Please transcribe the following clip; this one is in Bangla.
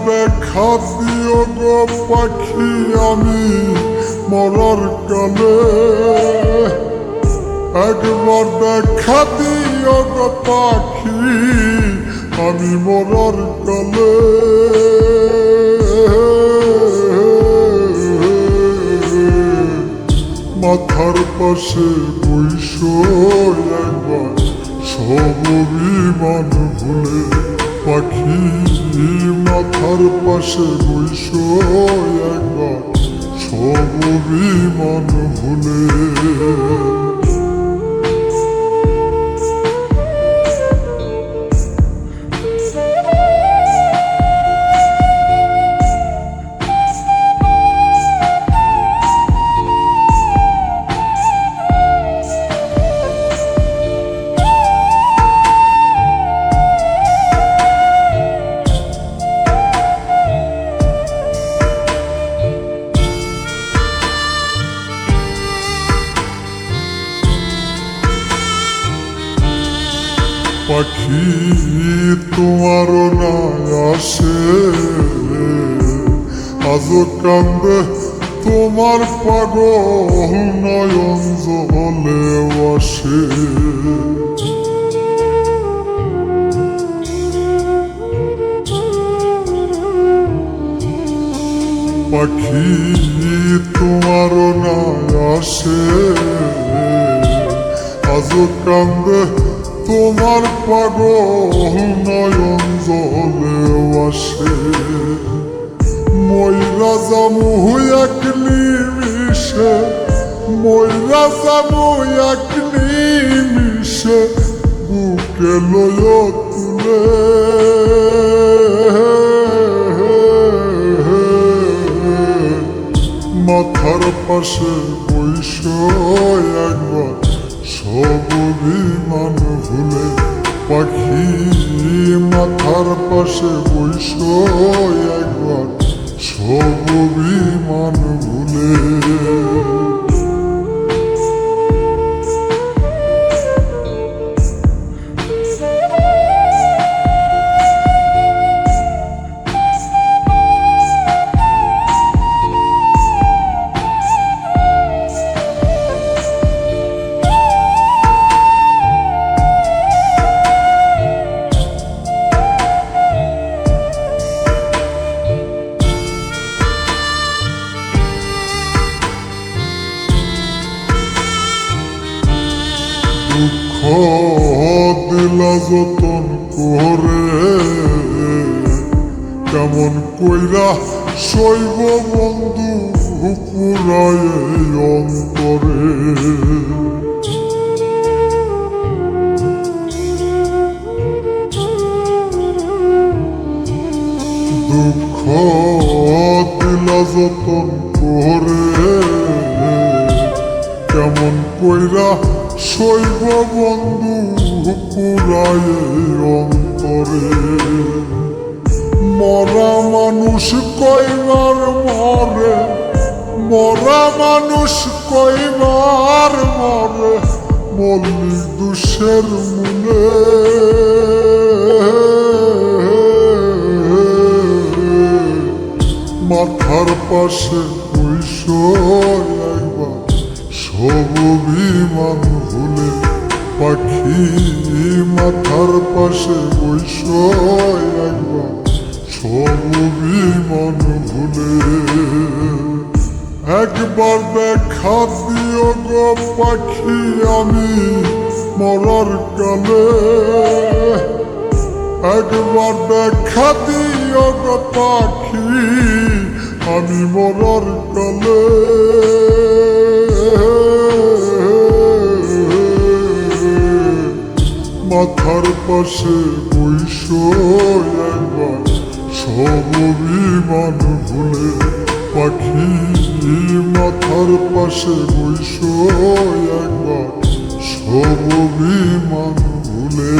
দেখা দিও গো পাখি আমি মরার কালে, একবার দেখা দিও গো পাখি আমি মরার কালে। মাথার পাশে বইসো একবার সব অভিমান ভুলে পাখি, মাথার পাশে বইসো একবার সব অভিমান ভুলে। পাখি তোমার না আসে আজও কান্দে তোমার পাগল নয়ন জলে আসে। পাখি তোমার না আসে আজও কান্দে তোমার পাগল নয়ন জলে আসে। ময়রা জামু এক নিমিষে, ময়রা জামু এক নিমিষে বুকে লয় তুলে। মাথার পাশে বইসো একবার সব অভিমান ভুলে পাখি, মাথার পাশে বইসো একবার সব অভিমান ভুলে। দুঃখ দিলা যতন করে কেমন কইরা শৈব বন্ধু পুরায় অন্তরে। দুঃখ দিলা যতন করে কেমন কইরা শৈব বন্ধু পুরায় অন্তরে। মরা মানুষ কইবার মরে, মরা মানুষ কইবার মরে মল্লিক দুষের মূলে। মাথার পাশে বইসো একবার সব অভিমান ভুলে পাখি, মাথার পাশে বইসো একবার সব অভিমান ভুলে। একবার দেখা দিও গো পাখি আমি মরার কালে, একবার দেখা দিও গো পাখি আমি মরার কালে। মাথার পাশে বইসো একবার সব অভিমান ভুলে পাখি, মাথার পাশে বইসো একবার সব অভিমান ভুলে।